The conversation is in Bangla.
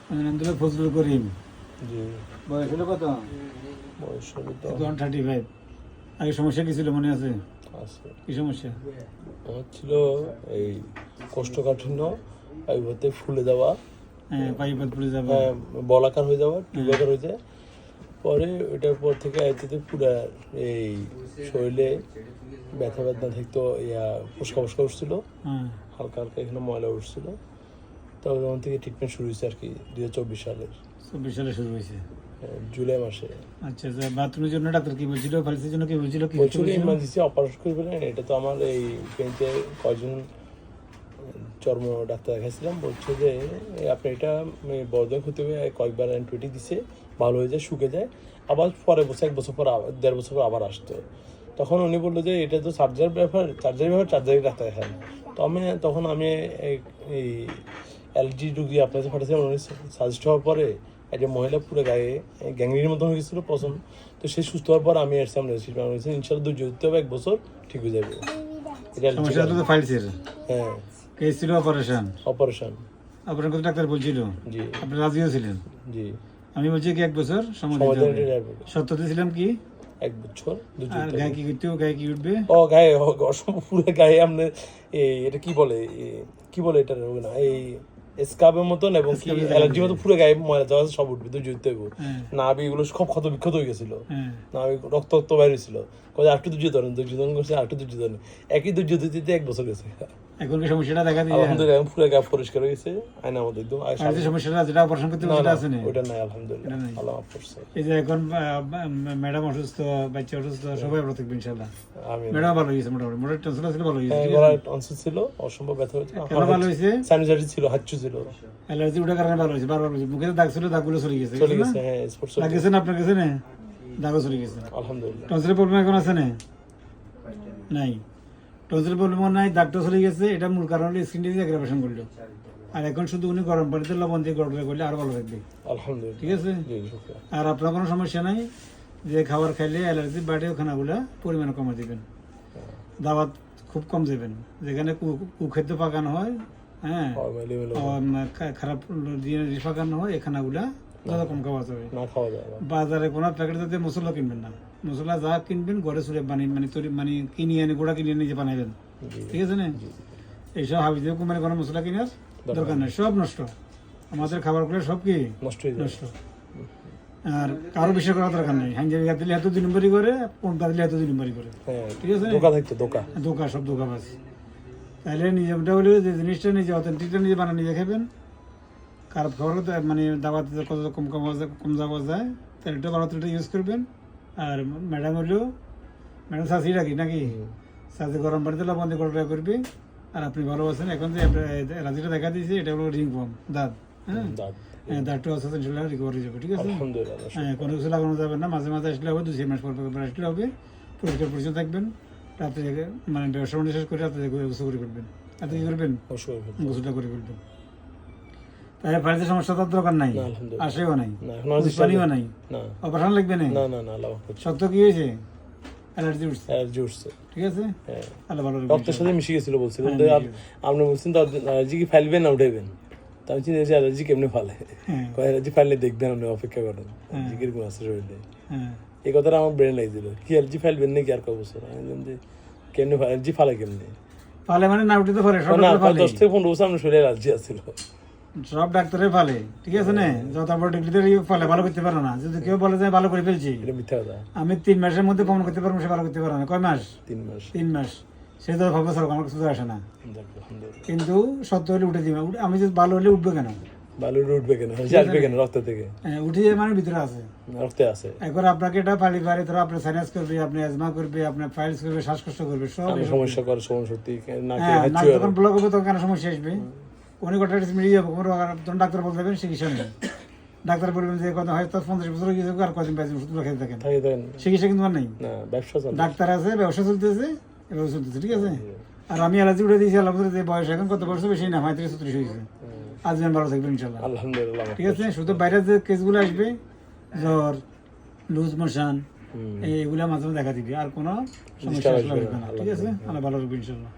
আমার নাম হলো ফজলুল করিম। জি। বয়স হলো কত? বয়স হলো তো 35। আগে সমস্যা কি ছিল মনে আছে? আছে। কি সমস্যা? আমার ছিল এই কোষ্ঠকাঠিন্য, পাইপতে ফুলে যাওয়া, হ্যাঁ, পাইপ পুড়ে যাবে। হ্যাঁ, বলাকার হয়ে যাওয়া, টিউবাকার হয়ে যায়। পরে ওইটার পর থেকে আইতে পুরা এই শরীরে ব্যথা ব্যথা থাকতো, ফুসকা ফুসকা উঠছিল, হ্যাঁ, হালকা হালকা এখানে ময়লা উঠছিল। তবে তখন থেকে ট্রিটমেন্ট শুরু হয়েছে আর কি 2024 সালের 24 সালে শুরু হয়েছে। জুলাই মাসে। আচ্ছা আচ্ছা, বাথরুমের জন্য ডাক্তার কি বলছিল? ফাইলসের জন্য কি বলছিল? কি বলছিল ইমার্জেন্সি অপারেশন করবে না। এটা তো আমার এই পেনতে কয়জন চর্ম ডাক্তার দেখাইছিলাম, বলছে যে আপনি এটা বড়দের ক্ষতি হবে, কয়েকবার অ্যান্টিবায়োটিক দিছে, ভালো হয়ে যায়, শুকে যায়, আবার পরে বছর 1 বছর পর 1.5 বছর পর আবার আসতো। তখন উনি বললো যে এটা তো চার্জারি ব্যাপার, চার্জারি ডাক্তার দেখান। তখন আমি এই অ্যালার্জি রুগী আপনার কাছে পাঠাচ্ছিলাম। উনি সাজেস্ট হওয়ার পরে একটা মহিলা পুরো গায়ে গ্যাংরিনের মতো হয়ে গেছিলো পছন্দ। তো সে সুস্থ হওয়ার পর আমি এসে আমরা ইনশাল্লাহ ধৈর্য ধরতে হবে, 1 বছর ঠিক হয়ে যাবে। সমস্যা হলো তো ফাইলসের। হ্যাঁ, কেস ছিল অপারেশন। অপারেশন কথা ডাক্তার বলছিল? জি। আপনি রাজিও ছিলেন? জি। আমি বলছি কি 1 বছর সময় সময় দিতে দিতে হবে। হবে। সত্যতে ছিলাম কি? 1 বছর আর গায়ে কি করতে হবে? গায়ে কি উঠবে? ও গায়ে অসম্ভব পুরো গায়ে আপনার এটা কি বলে, কি বলে এটা না, এই স্কাবের মতন এবং কি অ্যালার্জির মতো পুরো গায়ে ময়লা যাওয়া সব উঠবে, তো জুড়তে হবে। নাভি এগুলো সব ক্ষত বিক্ষত হয়ে গেছিল, নাভি রক্ত রক্ত বাইরে হয়েছিল। কোথায় আরেকটু ধৈর্য ধরেন করছে, আরেকটু ধৈর্য ধরেন, একই ধৈর্য দিতে 1 বছর গেছে। এখন কি সমস্যাটা দেখা দিয়েছে? আলহামদুলিল্লাহ এখন পুরো গা পরিষ্কার হয়ে গেছে, আয়না মধ্যে একদম। আর যে সমস্যাটা যেটা অপারেশন করতে না বলতে না, আছে না ওটা নাই আলহামদুলিল্লাহ, আল্লাহ মাফ করছে। এই যে এখন ম্যাডাম অসুস্থ, বাচ্চা অসুস্থ, সবাই ভালো থাকবে ইনশাআল্লাহ। আমিন। ম্যাডাম ভালো হয়েছে, মোটামুটি মোটা টেনশন ছিল, ভালো হয়েছে। হ্যাঁ, গলায় টনসিল ছিল, অসম্ভব ব্যথা হয়েছে। কেন ভালো হয়েছে? সাইনাসাইটিস ছিল, হাঁচু ছিল, অ্যালার্জি ওটার কারণে ভালো হয়েছে। বারবার হয়েছে, মুখে দাগ ছিল, দাগগুলো চলে গেছে। চলে গেছে। হ্যাঁ, স্পোর্টস দাগ গেছে না আপনার কাছে? না, দাগও চলে গেছে আলহামদুলিল্লাহ। টনসিলের প্রবলেম এখন আছে না? নাই, টনসিলের প্রবলেমও নাই, দাগটা চলে গেছে। এটা মূল কারণ হলো স্কিন ডিজিজ অ্যাগ্রাভেশন করলো। আর এখন শুধু উনি গরম পানিতে লবণ দিয়ে গড়গড়ে করলে আরো ভালো থাকবে। আলহামদুলিল্লাহ, ঠিক আছে। জি শুকরিয়া। আর আপনার কোনো সমস্যা নাই, যে খাবার খাইলে অ্যালার্জি বাড়ে খানাগুলা পরিমাণ কমা দিবেন। দাওয়াত খুব কম দেবেন, যেখানে কুখাদ্য পাকানো হয়, হ্যাঁ, খারাপ জিনিস পাকানো হয়, এই খানাগুলা যত কম খাওয়া যাবে। না খাওয়া যাবে। বাজারে কোনো প্যাকেট জাতীয় মশলা কিনবেন না। মশলা যা কিনবেন ঘরে চুলে মানে কিনে এনে গোড়া কিনে নিজে বানাইবেন। ঠিক আছে না? এইসব হাবিজাবি কোম্পানি কোনো মশলা কেনার দরকার নেই, সব নষ্ট। আমাদের খাবারগুলো সব কি নষ্ট হয়ে নষ্ট। আর কারো বিষয় করার দরকার নেই। হাঞ্জাবি দিলে এত 2 নম্বরই করে, কোনটা দিলে এত 2 নম্বরই করে। ঠিক আছে, ধোকা থাকতো, ধোকা, সব ধোকাবাজ। তাহলে নিজেটা হলে যে জিনিসটা নিজে অথেন্টিকটা নিজে বানানো, নিজে খাবেন। খারাপ খাবার মানে দাওয়াত কত কম যাওয়া যায়, তাহলে এটা ভালো তেলটা ইউজ করবেন। আর ম্যাডাম হলেও ম্যাডাম সাঁচি রাখি নাকি, সাঁচি গরম পানিতে লবণ দিয়ে গড়গড়া করবে। আর আপনি ভালো আছেন। এখন যে রাজিটা দেখা দিয়েছে, এটা হলো রিং ফর্ম, দাঁত। হ্যাঁ, দাঁতটা আছে, ইনশাল্লাহ রিকভার হয়ে যাবে। ঠিক আছে। হ্যাঁ, কোনো কিছু লাগানো যাবে না। মাঝে মাঝে আসলে হবে, 2-3 মাস পর আসলে হবে। পরিষ্কার পরিচ্ছন্ন থাকবেন। রাত্রে মানে ব্যবসা বাণিজ্য শেষ করে রাত্রে গোসল করে করবেন। রাতে কি করবেন? গোসলটা করে করবেন। তাহলে বাড়িতে সমস্যা তার দরকার নাই, আসেও নাই, পানিও নাই, অপারেশন লাগবে না। সত্য কি হয়েছে? অ্যালার্জি উঠছে। ঠিক আছে, তাহলে ভালো। ডক্টরের সাথে মিশে গেছিল, বলছিলেন আপনি বলছেন তো অ্যালার্জি কি ফাইলবেন না উঠাইবেন। তা আমি চিন্তা করছি অ্যালার্জি কেমনি ফালে, অ্যালার্জি ফাইলে দেখবেন, আপনি অপেক্ষা করেন কিরকম আছে শরীরে। এই কথাটা আমার ব্রেন লাগছিল, কি অ্যালার্জি ফাইলবেন নাকি আর কয় বছর। আমি কেমনি অ্যালার্জি ফালে কেমনি ফালে, মানে না উঠতে পারে। 10 থেকে 15 বছর আমার শরীরে অ্যালার্জি আছিল। সব ডাক্তারে ফালে, ঠিক আছে না? যত বড় ডিগ্রিতে ফালে, ভালো করতে পারে না। যদি কেউ বলে যে ভালো করে ফেলছি, এটা মিথ্যা কথা। আমি 3 মাসের মধ্যে প্রমাণ করতে পারবো সে ভালো করতে পারে না। কয় মাস? 3 মাস। সে তো ভাববে স্যার আমার কিছু আসে না, কিন্তু সত্য হলে উঠে দিবে। আমি যদি ভালো হলে উঠবে কেন? ভালো উঠবে কেন? আসবে কেন? রক্ত থেকে উঠে যায়, মানে ভিতরে আছে, রক্তে আছে। এখন আপনাকে এটা পালি পারে, ধরো আপনার সাইনাস করবে, আপনি অ্যাজমা করবে, আপনার ফাইলস করবে, শ্বাসকষ্ট করবে, সব সমস্যা করে। সত্যি যখন ব্লক হবে তখন কেন সমস্যা আসবে? অনেক কথা মিলিয়ে যাবো, তখন ডাক্তার বলতে পারবেন চিকিৎসা নেই। ডাক্তার বলবেন যে কথা হয়তো 50 বছর হয়ে গেছে, আর কদিন পাইছে ওষুধ খেতে থাকেন, চিকিৎসা কিন্তু আর নেই। ডাক্তার আছে, ব্যবসা চলতেছে, এভাবে চলতেছে। ঠিক আছে। আর আমি অ্যালার্জি উঠে দিয়েছি আলহামদুলিল্লাহ, যে বয়স এখন কত বছর বেশি না, 35-36 হয়েছে। আজ আমি ভালো থাকবেন ইনশাল্লাহ, আলহামদুলিল্লাহ। ঠিক আছে। শুধু বাইরের যে কেসগুলো আসবে, জ্বর, লুজ মোশন, এইগুলা মাঝে মাঝে দেখা দিবে, আর কোনো সমস্যা আসবে না। ঠিক আছে, আমরা ভালো থাকবো ইনশাল্লাহ।